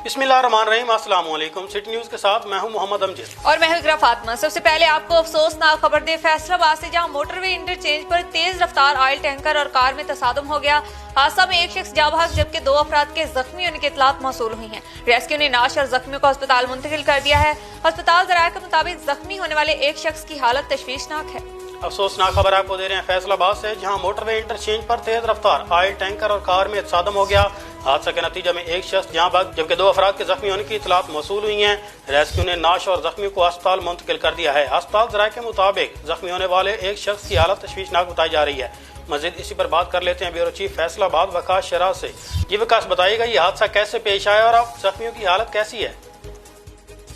बिस्मिल्लाहिर्रहमानिर्रहीम। अस्सलाम वालेकुम। सिटी न्यूज के साथ मैं हूं मोहम्मद अमजद और मैं हूं इकरा फातिमा। सबसे पहले आपको अफसोसनाक खबर दे फैसलाबाद से, जहां मोटरवे इंटरचेंज पर तेज रफ्तार ऑयल टैंकर और कार में तसादुम हो गया। हादसा में एक शख्स जाँ बहक जबकि 2 अफराद के जख्मी होने की इतलात मौसूल हुई है। रेस्क्यू ने नाश और जख्मियों को अस्पताल मुंतकिल कर दिया है। अस्पताल ज़राए के मुताबिक जख्मी होने वाले एक शख्स की हालत तशवीशनाक है। अफसोसनाक खबर आपको दे रहे हैं फैसलाबाद से, जहां मोटरवे इंटरचेंज पर तेज रफ्तार ऑयल टैंकर और कार में तसादुम हो गया। हादसा के नतीजे में एक शख्स जाँ बहक जबकि 2 अफराद के जख्मी होने की इतलात मौसूल हुई हैं। रेस्क्यू ने नाश और जख्मियों को अस्पताल मुंतकिल कर दिया है। अस्पताल ज़राए के मुताबिक जख्मी होने वाले एक शख्स की हालत तशवीशनाक बताई जा रही है। मजीद इसी पर बात कर लेते हैं ब्यूरो चीफ फैसलाबाद वकास शराज से। जी वकास, बताइएगा ये हादसा कैसे पेश आया और अब जख्मियों की हालत कैसी है?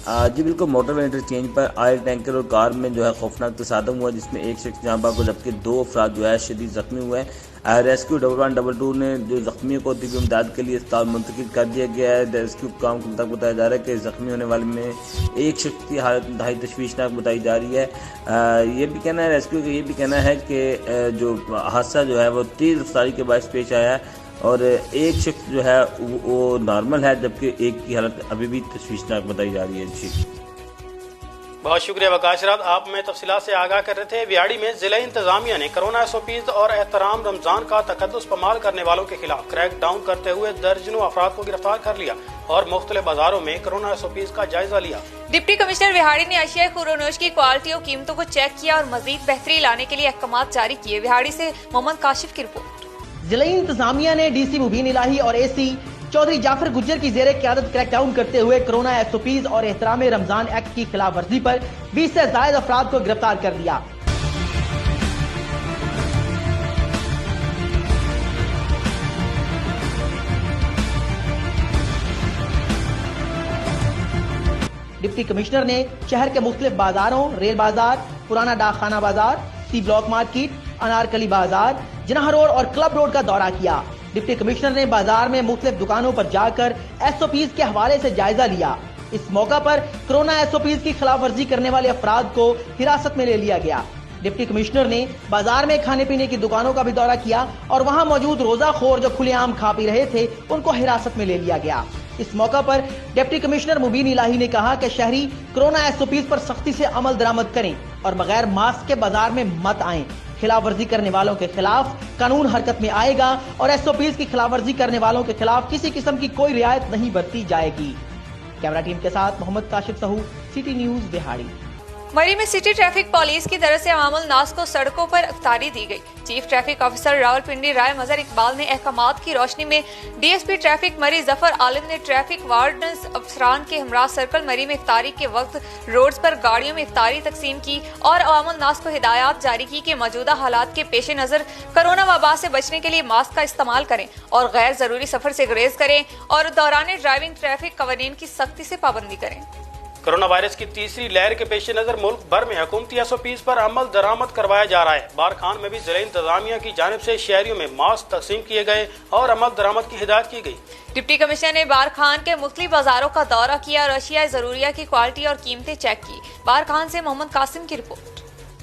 जी बिल्कुल, मोटरवे इंटरचेंज पर ऑयल टैंकर और कार में जो है खौफनाक तसादम हुआ, जिसमें एक शख्स जाँ बहक जबकि 2 अफराद जो है शदीद जख्मी हुए हैं। रेस्क्यू 1122 ने जो जख्मियों को तिब्बी इमदाद के लिए अस्पताल मुंतकिल कर दिया गया है। रेस्क्यू काम के मुताबिक बताया जा रहा है कि जख्मी होने वाले में एक शख्स की हालत इंतहाई तशवीशनाक बताई जा रही है। ये भी कहना है रेस्क्यू का, ये भी कहना है कि जो हादसा जो है वो तेज़ रफ्तारी के बायस पेश आया है और एक शख्स जो है वो नॉर्मल है जबकि एक की हालत अभी भी तशवीशनाक बताई जा रही है। जी बहुत शुक्रिया वकास शराज, आप में तफसीलात से आगाह कर रहे थे। विहाड़ी में जिला इंतजामिया ने कोरोना SOPs और एहतराम रमजान का तकद्दुस पमाल करने वालों के खिलाफ क्रैक डाउन करते हुए दर्जनों अफराद को गिरफ्तार कर लिया और मुख्तलिफ बाजारों में कोरोना SOPs का जायजा लिया। डिप्टी कमिश्नर विहाड़ी ने अशिया खुरोनोश की क्वालिटी और कीमतों को चेक किया और मजीद बेहतरी लाने के लिए अहकाम जारी किए। विहाड़ी से मोहम्मद काशिफ की रिपोर्ट। जिला इंतजामिया ने DC मुबीन इलाही और AC चौधरी जाफर गुज्जर की जेरे क़यादत क्रैकडाउन करते हुए कोरोना SOPs और एहतराम रमजान एक्ट की खिलाफ वर्जी पर 20 से ज्यादा अफराद को गिरफ्तार कर लिया। डिप्टी कमिश्नर ने शहर के मुख्तलिफ बाजारों, रेल बाजार, पुराना डाकखाना बाजार, C ब्लॉक मार्केट, अनारकली बाजार, जनाह रोड और क्लब रोड का दौरा किया। डिप्टी कमिश्नर ने बाजार में मुख्तलिफ दुकानों पर जाकर SOPs के हवाले से जायजा लिया। इस मौका पर कोरोना SOPs की खिलाफ वर्जी करने वाले अफराद को हिरासत में ले लिया गया। डिप्टी कमिश्नर ने बाजार में खाने पीने की दुकानों का भी दौरा किया और वहां मौजूद रोजाखोर जो खुलेआम खा पी रहे थे उनको हिरासत में ले लिया गया। इस मौका पर डिप्टी कमिश्नर मुबीन इलाही ने कहा कि शहरी कोरोना SOPs पर सख्ती से अमल दरामद करें और बगैर मास्क के बाजार में मत आएं। खिलाफ वर्जी करने वालों के खिलाफ कानून हरकत में आएगा और SOPs की खिलाफ वर्जी करने वालों के खिलाफ किसी किस्म की कोई रियायत नहीं बरती जाएगी। कैमरा टीम के साथ मोहम्मद काशिफ सहू, सिटी न्यूज विहाड़ी। मरी में सिटी ट्रैफिक पुलिस की तरफ से अवामुल नास को सड़कों पर अख्तारी दी गई। चीफ ट्रैफिक ऑफिसर रावलपिंडी राय मजहर इकबाल ने अहकामात की रोशनी में DSP ट्रैफिक मरी जफर आलिम ने ट्रैफिक वार्डन्स अफसरान के हमरा सर्कल मरी में इफ्तारी के वक्त रोड्स पर गाड़ियों में इफ्तारी तकसीम की और अवामुल नास को हिदायत जारी की कि मौजूदा हालात के पेश नजर कोरोना वबा से बचने के लिए मास्क का इस्तेमाल करें और गैर जरूरी सफर से गुरेज करें और दौरान ड्राइविंग ट्रैफिक कवानीन की सख्ती से पाबंदी करें। कोरोना वायरस की तीसरी लहर के पेश नजर मुल्क भर में हुकूमती SOPs पर अमल दरामद करवाया जा रहा है। बारखान में भी जिला इंतजामिया की जानिब से शहरियों में मास्क तकसीम किए गए और अमल दरामद की हिदायत की गई। डिप्टी कमिश्नर ने बारखान के मुख्तलिफ बाजारों का दौरा किया और अशिया जरूरिया की क्वालिटी और कीमतें चेक की। बारखान से मोहम्मद कासिम की रिपोर्ट।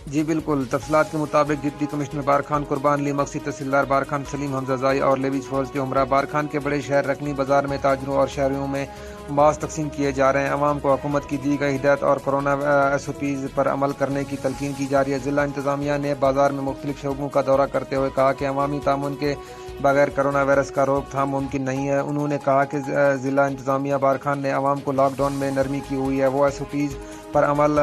जी बिल्कुल, तफसीलात के मुताबिक डिप्टी कमिश्नर बारखान कुर्बान अली मक्सी, तहसीलदार बारखान सलीम हमजाजाई और लेविज फौज के हमरा बारखान के बड़े शहर रकनी बाजार में ताजरों और शहरियों में मास्क तकसीम किए जा रहे हैं। अवाम को हुकूमत की दी गई हिदायत और कोरोना SOPs पर अमल करने की तलकीन की जा रही है। जिला इंतजामिया ने बाजार में मुख्तलिफ शोबों का दौरा करते हुए कहा कि अवामी तामुन के बगैर कोरोना वायरस का रोकथाम मुमकिन नहीं है। उन्होंने कहा कि जिला इंतजामिया बारखान ने अवाम को लॉकडाउन में नरमी की हुई है, वो SOPs पर अमल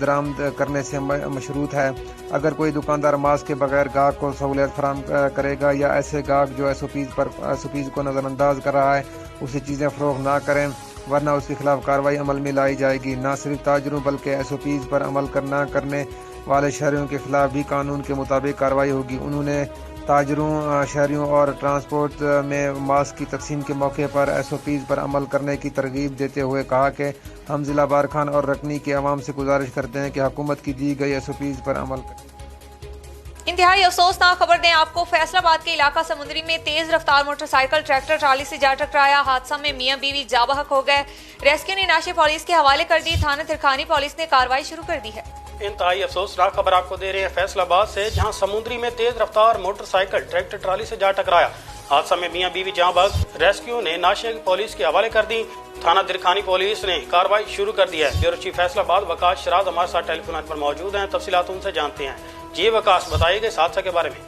दरामद करने से मशरूत है। अगर कोई दुकानदार मास्क के बगैर गाहक को सहूलियत फराहम करेगा या ऐसे गाहक जो SOPs को नज़रअंदाज कर रहा है उसे चीज़ें फ़रोख्त ना करें, वरना उसके खिलाफ कार्रवाई अमल में लाई जाएगी। न सिर्फ ताजरों बल्कि SOPs पर अमल करने वाले शहरियों के खिलाफ भी कानून के मुताबिक कार्रवाई होगी। उन्होंने ताजरों, शहरियों और ट्रांसपोर्ट में मास्क की तकसीम के मौके पर SOPs पर अमल करने की तरगीब देते हुए कहा कि हम जिला बारखान और रकनी के अवाम से गुजारिश करते हैं कि हुकूमत की दी गई SOPs पर अमल करें। इंतहाई अफसोसनाक खबर दें आपको, फैसलाबाद के इलाका समुद्री में तेज रफ्तार मोटरसाइकिल ट्रैक्टर ट्राली से जा टकराया। हादसा में मियां बीवी जाँ बहक हो गए। रेस्क्यू ने नाशे पुलिस के हवाले कर दी। थाना तिरखानी पुलिस ने कार्रवाई शुरू कर दी है। इंतहाई अफसोसनाक खबर आपको दे रहे हैं फैसलाबाद से, जहां समुद्री में तेज रफ्तार मोटरसाइकिल ट्रैक्टर ट्राली से जा टकराया। हादसा में मियां बीवी जहां भाग रेस्क्यू ने नाशिया की पुलिस के हवाले कर दी। थाना दिरखानी पुलिस ने कार्रवाई शुरू कर दी है। ब्यूरो चीफ फैसलाबाद वकास शराज हमारे साथ टेलीफोन लाइन पर मौजूद हैं। तफसीलात उनसे जानते हैं। जी वकास, बताइएगा इस हादसा के बारे में।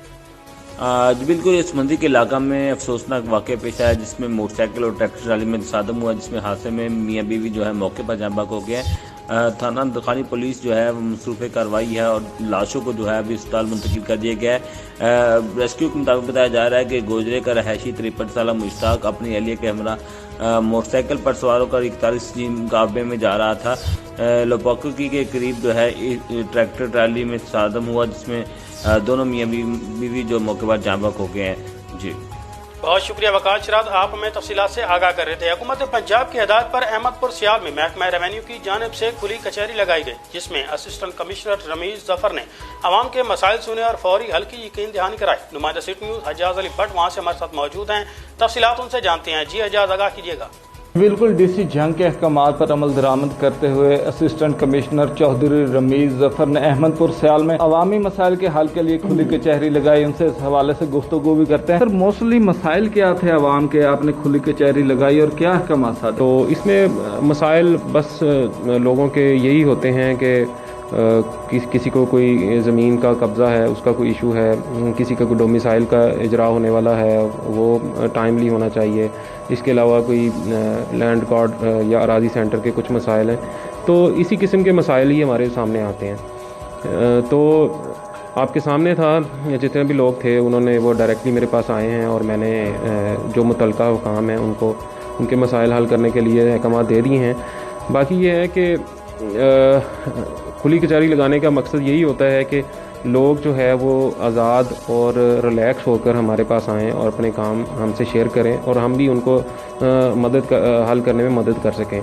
जी बिल्कुल, इस मंदी के इलाका में अफसोसनाक वाक़या पेश आया जिसमें मोटरसाइकिल और ट्रैक्टर ट्राली में तसादम हुआ, जिसमें हादसे में मियां बीवी जो है मौके पर जाँ बहक हो गए। थाना दिरखानी पुलिस जो है मसरूफ़ कार्रवाई है और लाशों को जो है अभी अस्पताल मुंतकिल कर दिया गया है। रेस्क्यू के मुताबिक बताया जा रहा है कि गोजरे का रहायशी 53 साल मुश्ताक अपनी अहलिया के हमरा मोटरसाइकिल पर सवार होकर 41 मुकाबले में जा रहा था। लोपाकुकी के करीब जो है ट्रैक्टर ट्राली में तसादम हुआ, जिसमें दोनों मियां बीवी जो मौके पर जाँ बहक हो गए हैं। जी बहुत शुक्रिया वकास शराज, आप हमें तफसीलात से आगाह कर रहे थे। हुकूमत पंजाब की हिदायत पर अहमदपुर सियाल में महकमा रेवेन्यू की जानिब से खुली कचहरी लगाई गई, जिसमें असिस्टेंट कमिश्नर रमीज जफर ने आवाम के मसाइल सुने और फौरी हल की यकीन दहानी कराई। नुमाइंदा सिटी न्यूज़ हजाज अली भट्ट वहाँ से हमारे साथ मौजूद हैं। तफसीलात उनसे जानते हैं। जी हजाज, आगाह कीजिएगा। बिल्कुल, डीसी जंग के अहकामात पर अमल दरामद करते हुए असिस्टेंट कमिश्नर चौधरी रमीज जफर ने अहमदपुर सियाल में अवामी मसाइल के हल के लिए खुली कचहरी लगाई। उनसे इस हवाले से गुफ्तगू भी करते हैं। सर, मोस्टली मसाइल क्या थे अवाम के, आपने खुली कचहरी लगाई और क्या अहकामात था? तो इसमें मसाइल बस लोगों के यही होते हैं कि किसी को कोई ज़मीन का कब्ज़ा है, उसका कोई इशू है, किसी का कोई डोमिसाइल का इजरा होने वाला है, वो टाइमली होना चाहिए। इसके अलावा कोई लैंड कॉर्ड या अराजी सेंटर के कुछ मसाइल हैं, तो इसी किस्म के मसाइल ही हमारे सामने आते हैं। तो आपके सामने था, जितने भी लोग थे उन्होंने वो डायरेक्टली मेरे पास आए हैं और मैंने जो मुतलका हुकाम है उनको उनके मसाइल हल करने के लिए अहकाम दे दिए हैं। बाकी ये है कि खुली कचहरी लगाने का मकसद यही होता है कि लोग जो है वो आज़ाद और रिलैक्स होकर हमारे पास आएँ और अपने काम हमसे शेयर करें और हम भी उनको हल करने में मदद कर सकें।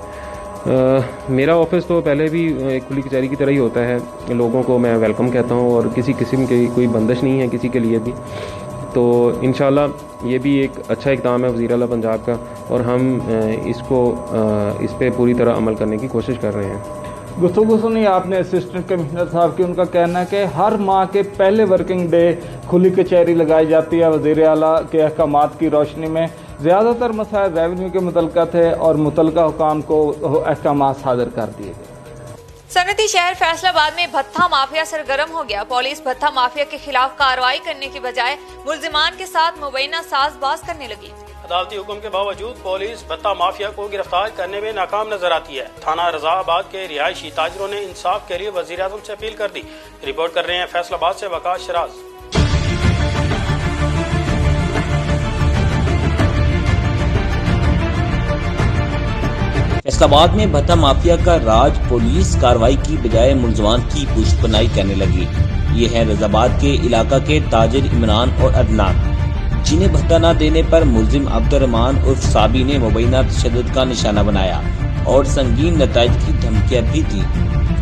मेरा ऑफिस तो पहले भी एक खुली कचहरी की तरह ही होता है। लोगों को मैं वेलकम कहता हूँ और किसी किस्म की कोई बंदिश नहीं है किसी के लिए भी। तो इंशाल्लाह ये भी एक अच्छा इक़दाम है वज़ीर आला पंजाब का और हम इस पे पूरी तरह अमल करने की कोशिश कर रहे हैं। गुफ्तगू सुनी आपने असिस्टेंट कमिश्नर साहब की। उनका कहना है कि हर माह के पहले वर्किंग डे खुली कचहरी लगाई जाती है। वज़ीर आला के अहकामात की रोशनी में ज़्यादातर मसाइल रेवेन्यू के मुतल्लका थे और मुतल्लका हुकाम को अहकामात सादर कर दिए गए। सनती शहर फैसलाबाद में भत्ता माफिया सरगर्म हो गया। पुलिस भत्ता माफिया के खिलाफ कार्रवाई करने की बजाय मुल्जिमान के साथ मुबैना साजबाज करने लगी। अदालती हुक्म के बावजूद पुलिस भत्ता माफिया को गिरफ्तार करने में नाकाम नजर आती है। थाना रजाबाद के रिहायशी ताजरों ने इंसाफ के लिए वजीर आजम से अपील कर दी। रिपोर्ट कर रहे हैं फैसलाबाद से वकास शराज। फैसलाबाद में भत्ता माफिया का राज, पुलिस कार्रवाई की बजाय मुल्जमान की पुष्पनाई करने लगी। ये है रजाबाद के इलाका के ताजिर इमरान और अदनान, जिन्हें भत्ता न देने पर मुल्जिम अब्दुर्रहमान उर्फ साबी ने मुबैना तशद्दुद का निशाना बनाया और संगीन नताइज की धमकियां भी दी।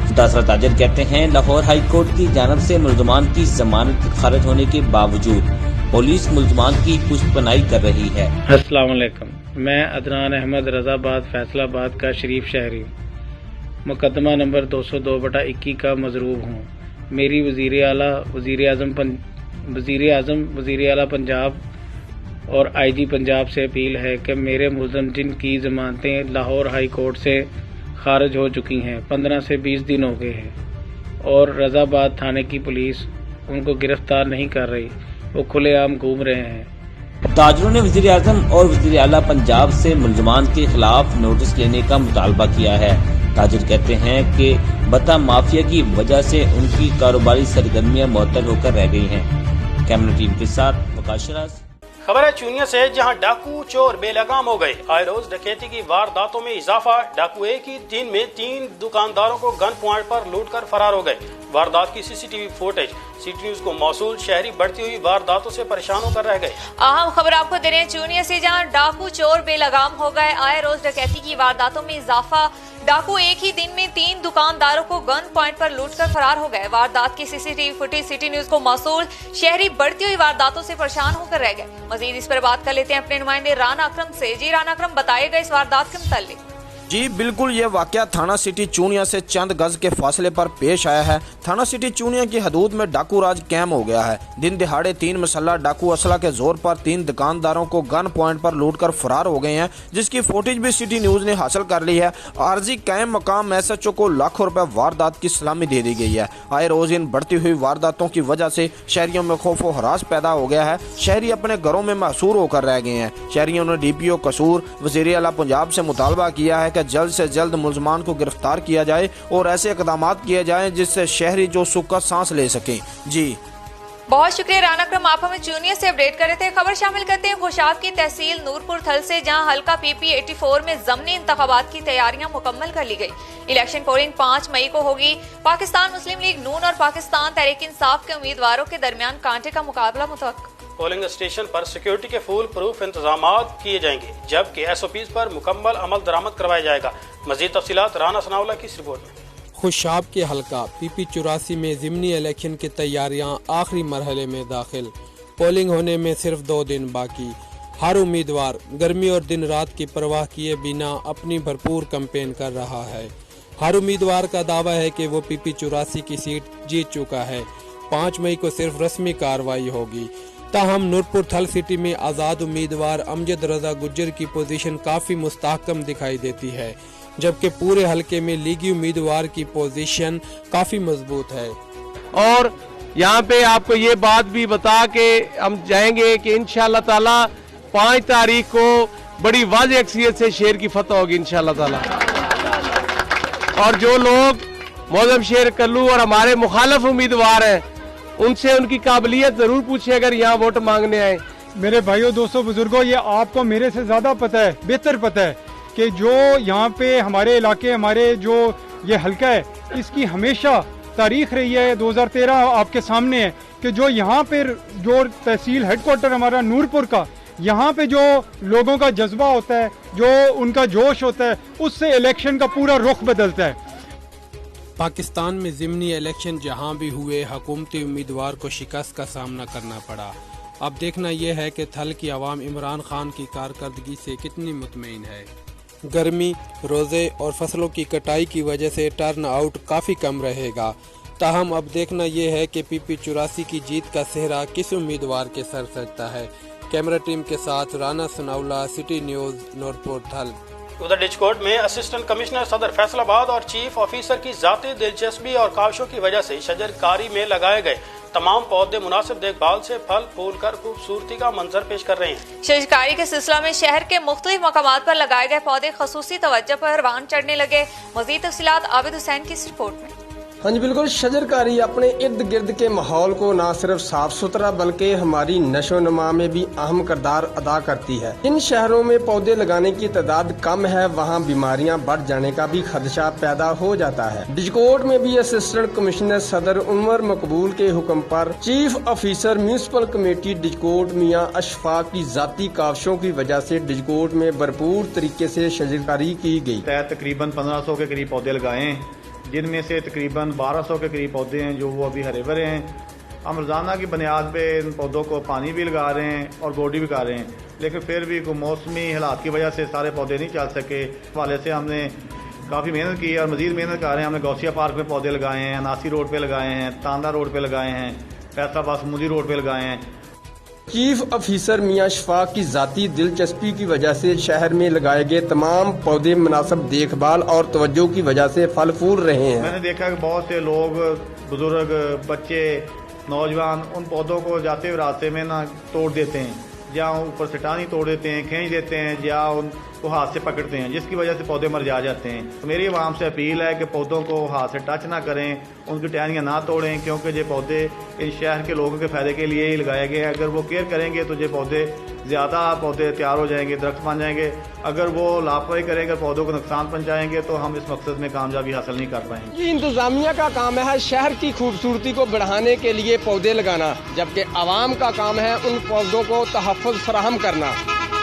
मुतासरा ताजिर कहते हैं लाहौर हाई कोर्ट की जानिब से मुल्जमान की जमानत खारिज होने के बावजूद पुलिस मुल्जमान की पुष्पनाई कर रही है। अस्सलाम वालेकुम, मैं अदनान अहमद रजाबाद फैसलाबाद का शरीफ शहरी हूँ। मुकदमा नंबर 202/21 का मजरूब हूँ। मेरी वजीर आला पंजाब और IG पंजाब से अपील है कि मेरे मुल्ज़िम जिनकी ज़मानतें लाहौर हाई कोर्ट से खारिज हो चुकी हैं, 15 से 20 दिन हो गए हैं और रजाबाद थाने की पुलिस उनको गिरफ्तार नहीं कर रही, वो खुलेआम घूम रहे हैं। ताजरों ने वज़ीर आज़म और वज़ीर आला पंजाब से मुल्ज़मान के खिलाफ नोटिस लेने का मुतालबा किया है। ताजिर कहते हैं कि भत्ता माफिया की वजह से उनकी कारोबारी सरगर्मियां मुअत्तल होकर रह गई हैं। कैमरा टीम के साथ वकास शराज। खबर है चूनिया से, जहां डाकू चोर बेलगाम हो गए। आए रोज डकैती की वारदातों में इजाफा। डाकू एक ही दिन में 3 दुकानदारों को गन पॉइंट पर लूटकर फरार हो गए। वारदात की CCTV फुटेज सिटी न्यूज को मौसूल। शहरी बढ़ती हुई वारदातों से परेशान होकर रह गए। अहम खबर आपको दे रहे हैं चूनिया से, जहां डाकू चोर बेलगाम हो गए। आए रोज डकैती की वारदातों में इजाफा। डाकू एक ही दिन में 3 दुकानदारों को गन पॉइंट पर लूटकर फरार हो गए। वारदात की CCTV फुटेज सिटी न्यूज को मौसूल। शहरी बढ़ती हुई वारदातों से परेशान होकर रह गए। मजीद इस पर बात कर लेते हैं अपने नुमाइंदे राना अकरम से। जी राना अकरम, बताइएगा इस वारदात के मुताल्लिक। जी बिल्कुल, ये वाकया थाना सिटी चूनिया से चंद गज के फासले पर पेश आया है। थाना सिटी चूनिया की हदूद में डाकू राज कायम हो गया है। दिन दिहाड़े 3 मसल्ला डाकू असला के जोर पर 3 दुकानदारों को गन पॉइंट पर लूटकर फरार हो गए हैं, जिसकी फुटेज भी सिटी न्यूज ने हासिल कर ली है। आरजी कायम मकाम SHO को लाखों रुपए वारदात की सलामी दे दी गई है। आए रोज इन बढ़ती हुई वारदातों की वजह से शहरियों में खौफ व हरास पैदा हो गया है। शहरी अपने घरों में महसूर होकर रह गए हैं। शहरियों ने DPO कसूर वज़ीर आला पंजाब से मुतालबा किया है कि जल्द से जल्द मुलजमान को गिरफ्तार किया जाए और ऐसे इकदाम किए जाएं जिससे शहरी जो सुख का सांस ले सकें। जी बहुत शुक्रिया राना अकरम, आप हमें चूनिया से अपडेट कर रहे थे। खबर शामिल करते हैं खुशाब की तहसील नूरपुर थल से, जहां हल्का PP 84 में ज़मनी इंतखाबात की तैयारियां मुकम्मल कर ली गई। इलेक्शन पोलिंग 5 मई को होगी। पाकिस्तान मुस्लिम लीग नून और पाकिस्तान तहरीक इंसाफ के उम्मीदवारों के दरमियान कांटे का मुकाबला मुतवक्किल। पोलिंग स्टेशन पर सिक्योरिटी के फुल प्रूफ इंतजाम किए जाएंगे, जबकि SOPs पर मुकम्मल अमल दरामद करवाया जाएगा। मजीद तफसीलात राना सनाउल्लाह की इस रिपोर्ट में। खुशाब के हल्का PP 84 में ज़िमनी इलेक्शन की तैयारियां आखिरी मरहले में दाखिल। पोलिंग होने में सिर्फ 2 दिन बाकी। हर उम्मीदवार गर्मी और दिन रात की परवाह किए बिना अपनी भरपूर कैंपेन कर रहा है। हर उम्मीदवार का दावा है कि वो PP 84 की सीट जीत चुका है। 5 मई को सिर्फ रस्मी कार्रवाई होगी। ताहम नूरपुर थल सिटी में आज़ाद उम्मीदवार अमजद रजा गुज्जर की पोजीशन काफ़ी मुस्तहकम दिखाई देती है, जबकि पूरे हलके में लीगी उम्मीदवार की पोजीशन काफ़ी मजबूत है। और यहाँ पे आपको ये बात भी बता के हम जाएंगे कि इंशाअल्लाह ताला 5 तारीख को बड़ी वाज़ेह अक्सरियत से शेर की फतह होगी इंशाअल्लाह ताला। और जो लोग मौजम शेर कल्लू और हमारे मुखालिफ उम्मीदवार हैं, उनसे उनकी काबिलियत जरूर पूछे अगर यहाँ वोट मांगने आए। मेरे भाइयों दोस्तों बुजुर्गों, ये आपको मेरे से ज्यादा पता है, बेहतर पता है कि जो यहाँ पे हमारे इलाके, हमारे जो ये हल्का है, इसकी हमेशा तारीख रही है। 2013 आपके सामने है कि जो यहाँ पे जो तहसील हेडक्वार्टर हमारा नूरपुर का, यहाँ पे जो लोगों का जज्बा होता है, जो उनका जोश होता है, उससे इलेक्शन का पूरा रुख बदलता है। पाकिस्तान में ज़िमनी इलेक्शन जहां भी हुए, हुकूमती उम्मीदवार को शिकस्त का सामना करना पड़ा। अब देखना यह है कि थल की आवाम इमरान खान की कारकर्दगी से कितनी मुतमईन है। गर्मी, रोज़े और फसलों की कटाई की वजह से टर्न आउट काफ़ी कम रहेगा। ताहम अब देखना यह है कि PP 84 की जीत का सेहरा किस उम्मीदवार के सर सजता है। कैमरा टीम के साथ राना सनाउल्लाह, सिटी न्यूज़, नूरपुर थल। उधर डिस्कोट में असिस्टेंट कमिश्नर सदर फैसलाबाद और चीफ ऑफिसर की जाती दिलचस्पी और काविशों की वजह से शजरकारी में लगाए गए तमाम पौधे मुनासिब देखभाल से फल फूल कर खूबसूरती का मंजर पेश कर रहे हैं। शजरकारी के सिलसिला में शहर के मुख्तलिफ मकामात पर लगाए गए पौधे खसूसी तवज्जो पर रवान चढ़ने लगे। मजीद तफसीलात आबिद हुसैन की इस रिपोर्ट में। हाँ जी बिल्कुल, शजरकारी अपने इर्द गिर्द के माहौल को न सिर्फ साफ सुथरा बल्कि हमारी नशो नमा में भी अहम किरदार अदा करती है। इन शहरों में पौधे लगाने की तादाद कम है, वहाँ बीमारियाँ बढ़ जाने का भी खदशा पैदा हो जाता है। डिजकोट में भी असिस्टेंट कमिश्नर सदर उमर मकबूल के हुक्म पर चीफ ऑफिसर म्यूनसिपल कमेटी डिजकोट मियाँ अशफाक की जाती काविशों की वजह से डिजकोट में भरपूर तरीके से शजरकारी की गई। तकरीबन 1500 के करीब पौधे लगाए, जिनमें से तकरीबन 1200 के करीब पौधे हैं जो वो अभी हरे भरे हैं। हम रोज़ाना की बुनियाद पे इन पौधों को पानी भी लगा रहे हैं और गोडी भी कर रहे हैं, लेकिन फिर भी कोई मौसमी हालात की वजह से सारे पौधे नहीं चल सके। इस वाले से हमने काफ़ी मेहनत की और मज़ीद मेहनत कर रहे हैं। हमने गौसिया पार्क में पौधे लगाए हैं, नासी रोड पे लगाए हैं, तांदा रोड पे लगाए हैं, फैसलाबाद समुदी रोड पे लगाए हैं। चीफ ऑफिसर मियाँ अशफाक की जाती दिलचस्पी की वजह से शहर में लगाए गए तमाम पौधे मुनासिब देखभाल और तवज्जो की वजह से फल फूल रहे हैं। मैंने देखा कि बहुत से लोग, बुजुर्ग, बच्चे, नौजवान उन पौधों को जाते हुए रास्ते में ना तोड़ देते हैं, या ऊपर से टानी तोड़ देते हैं, खींच देते हैं, या उनको हाथ से पकड़ते हैं, जिसकी वजह से पौधे मर जाते हैं। तो मेरी आवाम से अपील है कि पौधों को हाथ से टच ना करें, उनकी टहनियाँ ना तोड़ें, क्योंकि ये पौधे इन शहर के लोगों के फायदे के लिए ही लगाए गए हैं। अगर वो केयर करेंगे तो ये पौधे ज़्यादा पौधे तैयार हो जाएंगे, दरख्त बन जाएंगे। अगर वो लापरवाही करेंगे, पौधों को नुकसान पहुँचाएंगे, तो हम इस मकसद में कामयाबी हासिल नहीं कर पाएंगे। ये इंतजामिया का काम है शहर की खूबसूरती को बढ़ाने के लिए पौधे लगाना, जबकि आवाम का काम है उन पौधों को तहफ़्फ़ुज़ फराहम करना।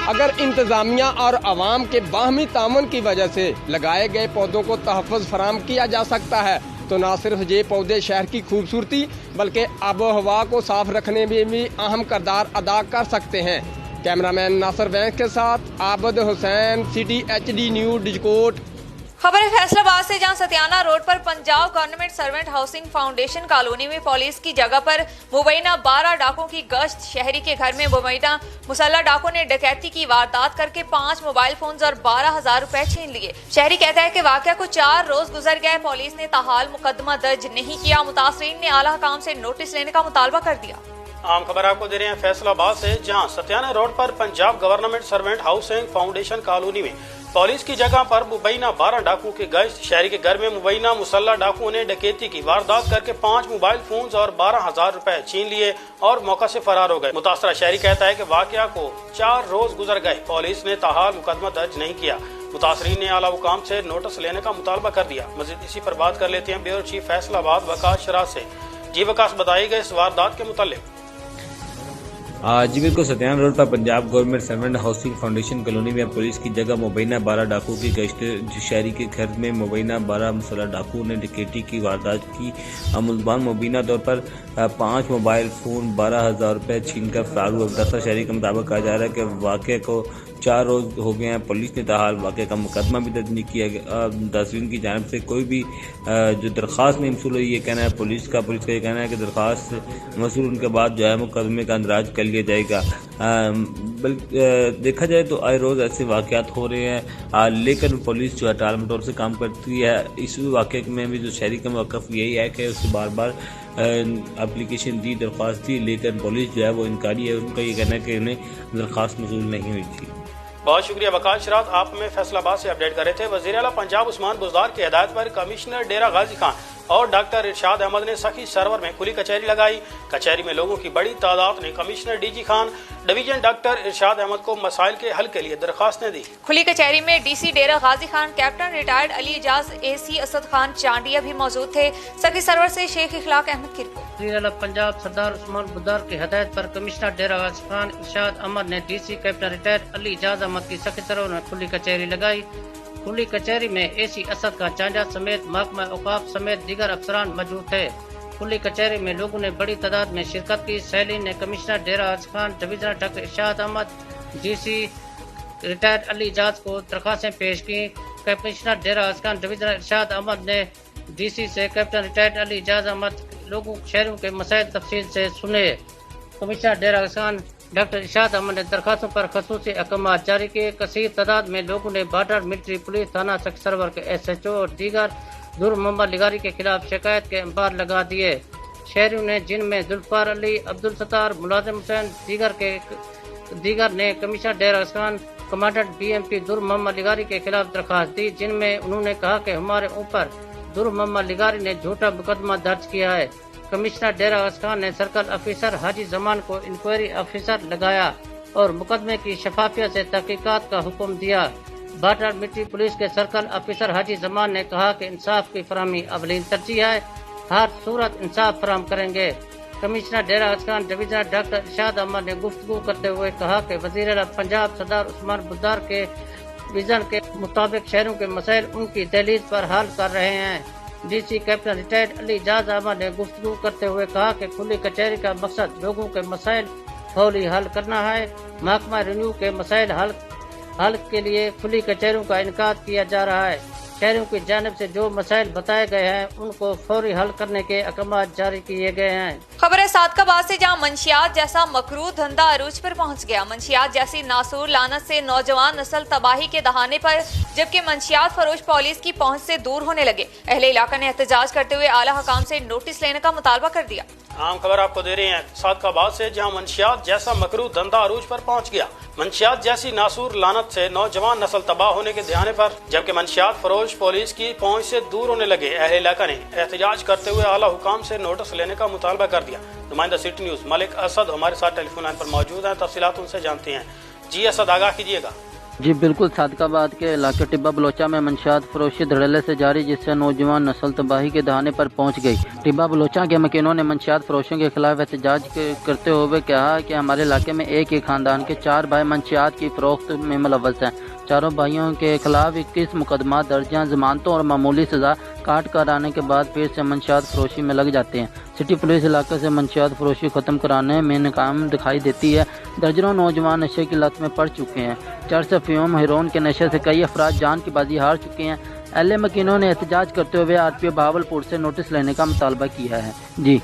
अगर इंतजामिया और आवाम के बाहमी तामुन की वजह से लगाए गए पौधों को तहफ़्फ़ुज़ फराहम किया जा सकता है, तो न सिर्फ ये पौधे शहर की खूबसूरती बल्कि आबो हवा को साफ रखने में भी अहम किरदार अदा कर सकते हैं। कैमरामैन नासिर वैंस के साथ Abid Hussain, city HD news Dijkot. खबर है फैसलाबाद से, जहां सतियाना रोड पर Punjab government servant housing foundation colony में पुलिस की जगह पर मुबैना 12 डाकुओं की गश्त। शहरी के घर में मुबैना मुसल्लह डाकुओं ने डकैती की वारदात करके 5 मोबाइल फोन और 12,000 रुपए छीन लिए। शहरी कहता है कि वाकया को 4 रोज गुजर गए, पुलिस ने ताहाल मुकदमा दर्ज नहीं किया। मुतासरीन ने आला हकाम से नोटिस लेने का मुतालबा कर दिया। आम खबर आपको दे रहे हैं फैसलाबाद से, जहां सतियाना रोड पर Punjab government servant housing foundation colony में पुलिस की जगह पर मुबैना 12 डाकुओं की गश्त। शहरी के घर में मुबैना मुसल्लह डाकुओं ने डकैती की वारदात करके 5 मोबाइल फोन और 12,000 रुपए छीन लिए और मौका से फरार हो गए। मुतासरा शहरी कहता है कि वाकया को 4 रोज गुजर गए, पुलिस ने ताहाल मुकदमा दर्ज नहीं किया। मुतासरीन ने आला हुकाम से नोटिस लेने का मुतालबा कर दिया। मजीद इसी पर बात कर लेते हैं ब्यूरो चीफ फैसलाबाद वकास शराज से। जी वकास, बताइएगा इस वारदात के मुतालिक। जी बिल्कुल, सतियाना रोड पर Punjab government servant housing foundation colony में पुलिस की जगह मुबैना 12 डाकुओं की गश्त। शहरी के घर में मुबैना 12 मुसल्लह डाकुओं ने डकैती की वारदात की। मुलजमान मुबैना तौर पर 5 मोबाइल फोन 12,000 रुपए छीन कर फरार हुआ। मुतासरा शहरी के मुताबिक कहा जा रहा है कि वाक़े को 4 रोज हो गए हैं, पुलिस ने ताहाल वाक़े का मुकदमा भी दर्ज नहीं किया गया। मुतासरीन की जानिब से कोई भी जो दरख्वास्त नहीं मसूल हुई, ये कहना है पुलिस का ये कहना है कि दरख्वास्त मसूल उनके बाद जो है मुकदमे का अंदराज कर लिया जाएगा। देखा जाए तो आए रोज़ ऐसे वाक़यात हो रहे हैं, लेकिन पुलिस जो है टाल मटोल से काम करती है। इस वाक़े में भी जो शहरी का मौक़िफ़ यही है कि उससे बार बार एप्लीकेशन दी, दरख्वास्त दी, लेकिन पुलिस जो है वो इनकारी है। उनका ये कहना है कि उन्हें दरख्वास्त मसूल नहीं हुई थी। बहुत शुक्रिया वकास शराज, आप हमें फैसलाबाद से अपडेट कर रहे थे। वज़ीर आला पंजाब उस्मान बुज़दार की हिदायत पर कमिश्नर डेरा गाजी खान और डॉक्टर इरशाद अहमद ने सखी सरवर में खुली कचहरी लगाई। कचहरी में लोगों की बड़ी तादाद ने commissioner DG Khan, division doctor Irshad Ahmed को मसाइल के हल के लिए दरखास्तें दी। खुली कचहरी में DC Dera Ghazi Khan, captain retired Ali Ijaz, AC Asad Khan Chandia भी मौजूद थे। सखी सरवर से शेख इखलाक अहमद की रिपोर्ट। वज़ीर आला पंजाब सरदार उस्मान बुज़दार की हिदायत पर कमिश्नर डेरा गाजी खान इरशाद अहमद ने DC captain retired Ali Ijaz Ahmad की सखी सरवर में खुली कचहरी लगाई। खुली कचहरी में एसी असद खान चांडिया समेत महकमा औकाफ समेत दीगर अफसरान मौजूद थे। खुली कचहरी में लोगों ने बड़ी तादाद में शिरकत की। सैलीन ने commissioner Dera Ghazi Khan, divisional doctor Irshad Ahmad, DC retired Ali Ijaz को दरखास्तें पेश की। कमिश्नर डेरा गाजी खान, डिवीजनल इरशाद अहमद ने डीसी से कैप्टन रिटायर्ड अली इजाज अहमद लोगों शहरों के मसाइल तफसील से सुने। कमिश्नर डेरा गाजी खान डॉक्टर इरशाद अहमद ने दरखास्तों पर खसूसी अहकाम जारी किए। कसीर तादाद में लोगों ने बॉर्डर मिलिट्री पुलिस थाना सखी सरवर के SHO और दीगर दुर मोहम्मद लिगारी के खिलाफ शिकायत के अंबार लगा दिए। शहरियों ने, जिनमें जुल्फार अली, अब्दुल सत्तार, मुलाजिम हुसैन दीगर ने commissioner Dera Ghazi Khan, commandant BMP दुर मोहम्मद लिगारी के खिलाफ दरखास्त दी, जिनमें उन्होंने कहा कि हमारे ऊपर दुर मोहम्मद लिगारी ने झूठा मुकदमा दर्ज किया है। कमिश्नर डेरा गाजी खान ने सर्कल ऑफिसर हाजी जमान को इंक्वायरी ऑफिसर लगाया और मुकदमे की शफाफियत से तहकीकात का हुक्म दिया। बॉर्डर मिलिट्री पुलिस के सर्कल ऑफिसर हाजी जमान ने कहा कि इंसाफ की फराहमी अवलीन तरजीह है, हर सूरत इंसाफ फराहम करेंगे। Commissioner Dera Ghazi Khan, divisional doctor Irshad Ahmad ने गुफ्तगू करते हुए कहा कि वज़ीर आला पंजाब सरदार उस्मान बुज़दार के विजन के मुताबिक शहरों के मसाइल उनकी दहलीज पर हल कर रहे हैं। DC captain retired Ali Ijaz Ahmad ने गुफ्तगू करते हुए कहा कि खुली कचहरी का मकसद लोगों के मसाइल फौरी हल करना है। महकमा रेन्यू के मसाइल हल के लिए खुली कचहरियों का इनकाद किया जा रहा है। शहरों की जानिब से जो मसाइल बताए गए हैं उनको फौरी हल करने के अहकाम जारी किए गए हैं। खबर है सादकाबाद से, जहां मंशियात जैसा मकरूह धंधा अरूज पर पहुंच गया। मंशियात जैसी नासूर लानत से नौजवान नस्ल तबाही के दहाने पर, जबकि मंशियात फरोश पुलिस की पहुंच से दूर होने लगे। अहले इलाका ने एहतजाज करते हुए आला हकाम से नोटिस लेने का मुतालबा कर दिया। आम खबर आपको दे रहे हैं सादकाबाद से, जहां मंशियात जैसा मकरूह धंधा अरूज पर पहुंच गया। मंशियात जैसी नासूर लानत से नौजवान नस्ल तबाह होने के दहाने पर, जबकि मंशियात फरोश पुलिस की पहुंच से दूर होने लगे। अहले इलाका ने एहतजाज करते हुए आला हुकाम से नोटिस लेने का मुतालबा कर दिया। नुमाइंदा सिटी न्यूज मलिक असद हमारे साथ टेलीफोन लाइन पर मौजूद हैं, तफसीलात उनसे जानते हैं। जी असद, आगाह कीजिएगा। जी बिल्कुल, सादकाबाद के इलाके टिब्बा बलोचा में मंशियात फरोशी धड़ल्ले से जारी, जिससे नौजवान नस्ल तबाही के दहाने पर पहुंच गई। टिब्बा बलोचा के मकीनों ने मंशियात फरोशों के खिलाफ एहतजाज करते हुए कहा कि हमारे इलाके में एक ही खानदान के 4 भाई मंशियात की फरोख्त में मुलव्वस हैं। चारों भाइयों के खिलाफ 21 मुकदमा दर्ज हैं। जमानतों और मामूली सजा काट कर आने के बाद फिर से मंशियात फरोशी में लग जाते हैं। सिटी पुलिस इलाके से मंशियात फरोशी खत्म कराने में नाकाम दिखाई देती है। दर्जनों नौजवान नशे की लत में पड़ चुके हैं। चरस अफीम हेरोइन के नशे से कई अफराद जान की बाजी हार चुके हैं। एलए मकीनों ने एहतजाज करते हुए आरपीओ बहावलपुर से नोटिस लेने का मुतालबा किया है। जी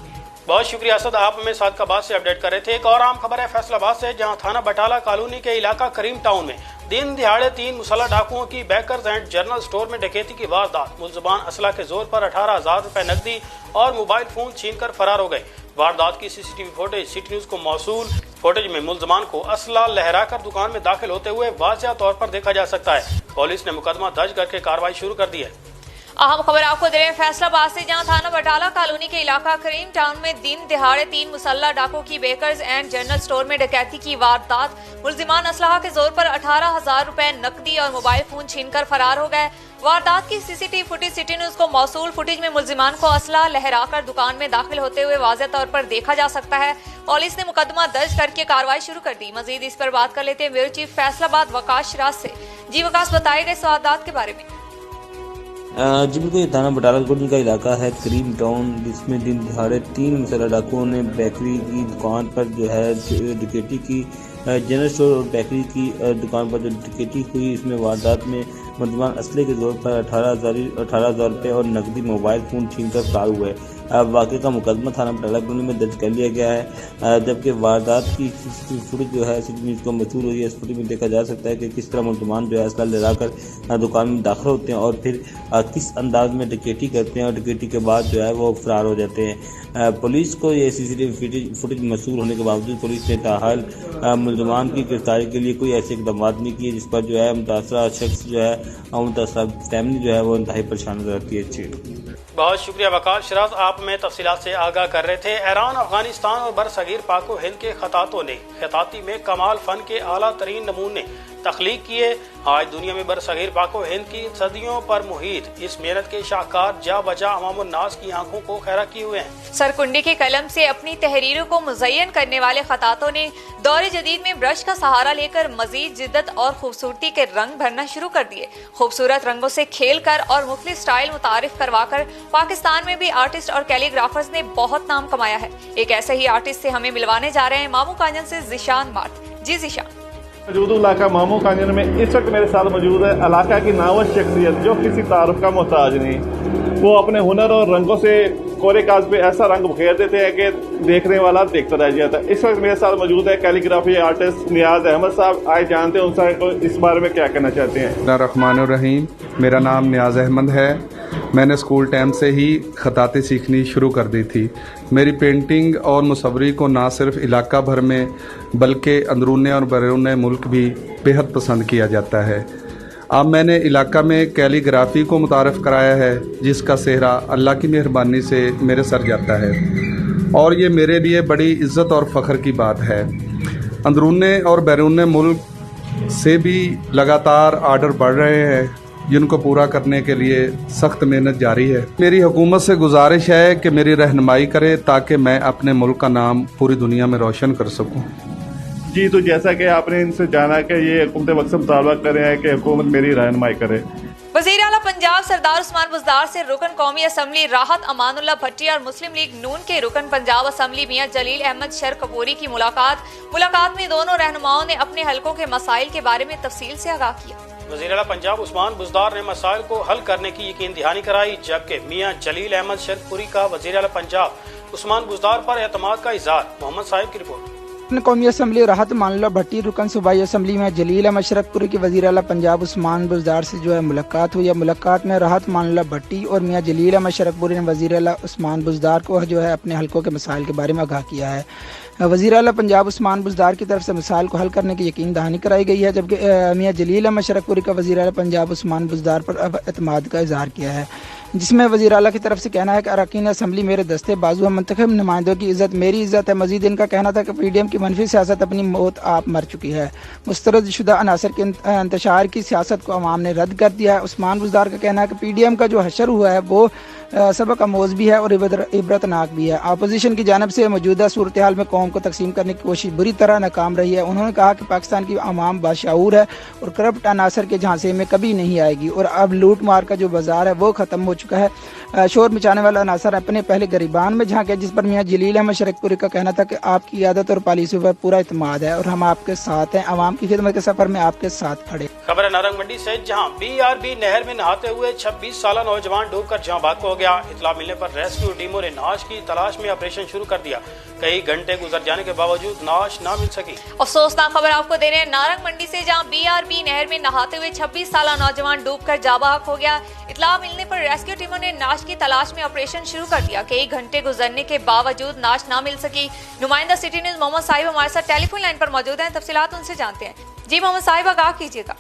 बहुत शुक्रिया असद, आप हमें सादकाबाद से अपडेट कर रहे थे। एक और आम खबर है फैसलाबाद से, जहां थाना बटाला कॉलोनी के इलाका करीम टाउन में दिन दिहाड़े 3 मुसल्लह डाकुओं की बेकर्स एंड जनरल स्टोर में डकैती की वारदात। मुलजमान असला के जोर पर 18,000 रुपए नकदी और मोबाइल फोन छीनकर फरार हो गए। वारदात की सीसीटीवी फुटेज सिटी न्यूज को मौसूल। फुटेज में मुलजमान को असला लहराकर दुकान में दाखिल होते हुए वाज़ेह तौर पर देखा जा सकता है। पुलिस ने मुकदमा दर्ज करके कार्रवाई शुरू कर दी है। अहम खबर आपको दे रहे हैं फैसलाबाद से, जहां थाना बटाला कॉलोनी के इलाका करीम टाउन में दिन दिहाड़े 3 मुसल्लह डाकों की बेकर्स एंड जनरल स्टोर में डकैती की वारदात। मुलजिमान असलहा के जोर पर 18,000 रुपए नकदी और मोबाइल फोन छीनकर फरार हो गए। वारदात की सीसीटीवी फुटेज सिटी न्यूज को मौसूल। फुटेज में मुलजिमान को असला लहराकर दुकान में दाखिल होते हुए वाज़ेह तौर पर देखा जा सकता है। पुलिस ने मुकदमा दर्ज करके कार्रवाई शुरू कर दी। मजीद इस पर बात कर लेते हैं ब्यूरो चीफ फैसलाबाद वकास शराज से। जी वकास, बताए गए वारदात के बारे में। जी बिल्कुल, ये थाना बटाला कॉलोनी का इलाका है करीम टाउन, जिसमें दिन दिहाड़े 3 मुसल्लह डाकुओं ने बेकरी की दुकान पर जो है डकैती की। जनरल स्टोर और बेकरी की दुकान पर जो डकैती हुई, इसमें वारदात में मुलजमान असले के जोर पर 18,000 रुपये और नकदी मोबाइल फ़ोन छीनकर फरार हुए। वाक़े का मुकदमा थाना बटाला कॉलोनी में दर्ज कर लिया गया है। जबकि वारदात की फुटेज जो है सिटी न्यूज़ को मशहूर हुई है। इस फुटेज में देखा जा सकता है कि किस तरह मुलजमान जो है असला लहराकर दुकान में दाखिल होते हैं और फिर किस अंदाज में डकैती करते हैं और डकैती के बाद जो है वो फरार हो जाते हैं। पुलिस को ये सीसीटीवी फुटेज मशहूर होने के बावजूद पुलिस ने ताहाल मुलजमान की गिरफ्तारी के लिए कोई ऐसे इकदाम नहीं किए, जिस पर जो है मुतासरा शख्स जो है और मुतासरा फैमिली जो है वो इंतहाई परेशान नजर आती है। बहुत शुक्रिया वकास शराज, आप में तफसीलात से आगाह कर रहे थे। ईरान, अफगानिस्तान और बरसगीर पाक व हिंद के खतातों ने खिताती में कमाल फन के आला तरीन नमूने तख्लीक किए। आज दुनिया में बरसगीर पाक व हिंद की सदियों पर मुहित इस मेहनत के शाहकार जा बजा अवामुन नास की आंखों को खैरा किए हुए हैं। सरकुंडी के कलम से अपनी तहरीरों को मुज़य्यन करने वाले खतातों ने दौरे जदीद में ब्रश का सहारा लेकर मजीद जिद्दत और खूबसूरती के रंग भरना शुरू कर दिए। खूबसूरत रंगों से खेल कर और मुख्तलिफ स्टाइल मुतारिफ करवा कर पाकिस्तान में भी आर्टिस्ट और कैलीग्राफर्स ने बहुत नाम कमाया है। एक ऐसे ही आर्टिस्ट से हमें मिलवाने जा रहे हैं मामू कांजन से जिशान मार्ट। जी जिशान। मौजूद इलाका मामू कांजन में इस वक्त मेरे साथ मौजूद है इलाका की नावज शख्सियत जो किसी तारुफ का मोहताज नहीं। वो अपने हुनर और रंगों से कोरे कागज पे ऐसा रंग बिखेर देते हैं कि देखने वाला देखता रह जाता है। इस वक्त मेरे साथ मौजूद है कैलीग्राफी आर्टिस्ट नियाज अहमद साहब। आए जानते हैं उनसे इस बारे में क्या कहना चाहते हैं। रहमानुर्रहीम, मेरा नाम नियाज अहमद है। मैंने स्कूल टाइम से ही खताती सीखनी शुरू कर दी थी। मेरी पेंटिंग और मुसव्वरी को ना सिर्फ इलाका भर में बल्कि अंदरूनी और बैरून मुल्क भी बेहद पसंद किया जाता है। अब मैंने इलाका में कैलीग्राफी को मुतारफ़ कराया है, जिसका सेहरा अल्लाह की मेहरबानी से मेरे सर जाता है और ये मेरे लिए बड़ी इज़्ज़त और फ़ख्र की बात है। अंदरूनी और बैरून मुल्क से भी लगातार आर्डर बढ़ रहे हैं, जिनको पूरा करने के लिए सख्त मेहनत जारी है। मेरी हुकूमत से गुजारिश है कि मेरी रहनुमाई करे ताकि मैं अपने मुल्क का नाम पूरी दुनिया में रोशन कर सकूं। जी, तो जैसा कि आपने इनसे जाना कि ये हुकूमत वक्त से मुतालबा कर रहे हैं कि हुकूमत मेरी रहनुमाई करे। वज़ीर आला पंजाब सरदार उस्मान बुज़दार से रुकन कौमी असम्बली राहत अमानुल्लाह भट्टी और मुस्लिम लीग नून के रुकन पंजाब असम्बली मियां जलील अहमद शरकपूरी की मुलाकात में दोनों रहनुमाओं ने अपने हलकों के मसाइल के बारे में तफसील से आगाह किया। वज़ीर आला पंजाब उस्मान बुज़दार ने मसाइल को हल करने की यकीन दहानी कराई, जबकि मियां जलील अहमद शरकपूरी का वज़ीर आला पंजाब उस्मान बुज़दार पर एतमाद का इज़हार। मोहम्मद साहिब की रिपोर्ट। कौमी असम्बली राहत अमानुल्लाह भट्टी रुकन सूबाई असम्बली में जलील अहमद शरकपुरी की वज़ीर आला पंजाब उस्मान बुज़दार से जो है मुलाकात हुई है। मुलाकात में राहत अमानुल्लाह भट्टी और मियां जलील अहमद शरकपुरी ने वज़ीर आला उस्मान बुज़दार को जो है अपने हलकों के मसाइल के बारे में आगाह किया है। वज़ीर आला पंजाब उस्मान बुज़दार की तरफ से मसाइल को हल करने की यकीन दहानी कराई गई है, जबकि मियां जलील अहमद शरकपुरी का वज़ीर आला पंजाब उस्मान बुज़दार पर अब एतमाद का इज़हार किया है, जिसमें वज़ीर आला की तरफ से कहना है कि अरकान असम्बली मेरे दस्ते बाजू है, मुंतखब नुमाइंदों की इज़्ज़त मेरी इज़्ज़त है। मजीद इनका कहना था कि PDM की मनफी सियासत अपनी मौत आप मर चुकी है। मुस्तरद शुदा अनासर के इंतशार की सियासत को अवाम ने रद्द कर दिया है। उस्मान बुज़दार का कहना है कि PDM का जो हशर हुआ है वो सबक आमोज भी है और इबरतनाक भी है। अपोजिशन की जानब से मौजूदा सूरत हाल में कौम को तकसीम करने की कोशिश बुरी तरह नाकाम रही है। उन्होंने कहा कि पाकिस्तान की आवाम बाशऊर है और करप्ट अनासर के झांसे में कभी नहीं आएगी और अब लूट मार का जो बाजार है वो ख़त्म हो चुका है। शोर मचाने वाला अनासर अपने पहले गरीबान में झांके, जिस पर मियां जलील अहमद शरकपुरी का कहना था कि आपकी आदत और पॉलिसी पर पूरा इत्मीनान है और हम आपके साथ हैं, आवाम की खिदमत के सफर में आपके साथ खड़े। खबर है नारंग मंडी से, जहां BRB नहर में नहाते हुए 26 साला नौजवान डूबकर जहां बाग हो गया। इतला मिलने पर रेस्क्यू टीमों ने नाश की तलाश में ऑपरेशन शुरू कर दिया। कई घंटे गुजर जाने के बावजूद नाश न मिल सकी। अफसोसनाक खबर आपको दे रहे हैं नारंग मंडी से, जहां BRB नहर में नहाते हुए 26 साला नौजवान डूबकर जाबाक हो गया। इतला मिलने पर रेस्क्यू टीमों ने नाश की तलाश में ऑपरेशन शुरू कर दिया। कई घंटे गुजरने के बावजूद नाश न मिल सकी। नुमाइंदा सिटी न्यूज मोहम्मद साहिब हमारे साथ टेलीफोन लाइन पर मौजूद हैं, तफसीलात उनसे जानते हैं। जी मोहम्मद साहिब, आगाह कीजिएगा।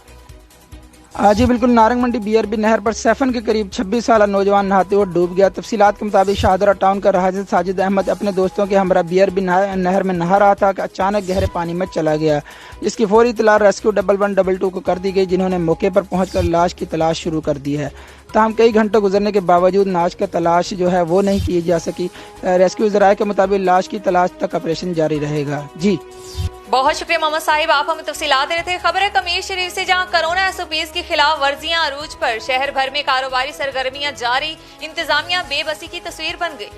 जी बिल्कुल, नारंग मंडी BRB नहर पर सैफन के करीब 26 साला नौजवान नहाते हुए डूब गया। तफसीलात के मुताबिक शाहदरा टाउन का रहायशी साजिद अहमद अपने दोस्तों के हमरा BRB नहर में नहा रहा था कि अचानक गहरे पानी में चला गया, जिसकी फौरी इतला रेस्क्यू 1122 को कर दी गई, जिन्होंने मौके पर पहुंचकर लाश की तलाश शुरू कर दी है। ताहम कई घंटे गुजरने के बावजूद लाश की तलाश जो है वो नहीं की जा सकी। रेस्क्यू ज़राए के मुताबिक लाश की तलाश तक ऑपरेशन जारी रहेगा। जी बहुत शुक्रिया मोहम्मद साहिब, आप हमें तफसीलात दे रहे थे। खबर है कमीर शरीफ से, जहां कोरोना SOPs की खिलाफ वर्जियां अरूज पर, शहर भर में कारोबारी सरगर्मियां जारी, इंतजामिया बेबसी की तस्वीर बन गई।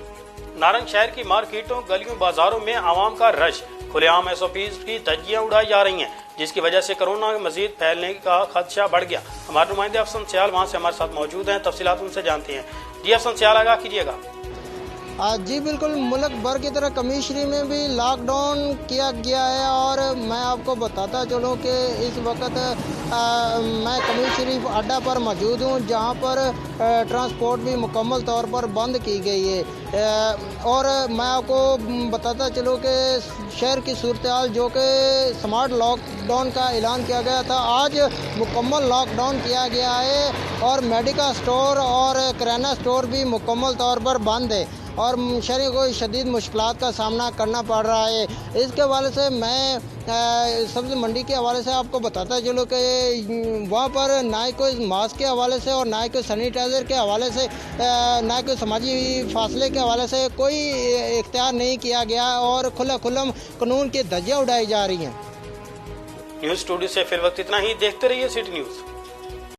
नारंग शहर की मार्केटों, गलियों, बाजारों में आवाम का रश, खुलेआम SOPs की धज्जियां उड़ाई जा रही हैं, जिसकी वजह से कोरोना मजीद फैलने का खदशा बढ़ गया। हमारे नुमाइंदे अफसन सियाल वहाँ से हमारे साथ मौजूद हैं, तफसीलात उनसे जानते हैं। जी अफसन सियाल, आगाह कीजिएगा। जी बिल्कुल, मुल्क भर की तरह कमीर शरीफ में भी लॉकडाउन किया गया है और मैं आपको बताता चलूँ कि इस वक्त मैं कमीर शरीफ अड्डा पर मौजूद हूँ, जहाँ पर ट्रांसपोर्ट भी मुकम्मल तौर पर बंद की गई है। और मैं आपको बताता चलूँ कि शहर की सूरत हाल, जो कि स्मार्ट लॉकडाउन का ऐलान किया गया था, आज मुकम्मल लॉकडाउन किया गया है और मेडिकल स्टोर और किराना स्टोर भी मुकम्मल तौर पर बंद है और शहरियों को शदीद मुश्किलात का सामना करना पड़ रहा है। इसके हवाले से मैं सब्ज़ी मंडी के हवाले से आपको बताता चलो कि वहाँ पर ना ही कोई मास्क के हवाले से और ना ही कोई सैनिटाइज़र के हवाले से, ना ही कोई समाजी फासले के हवाले से कोई इख्तियार नहीं किया गया और खुल्लम कानून की धज्जियाँ उड़ाई जा रही हैं। न्यूज़ स्टूडियो से फिर वक्त इतना ही। देखते रहिए सिटी न्यूज़।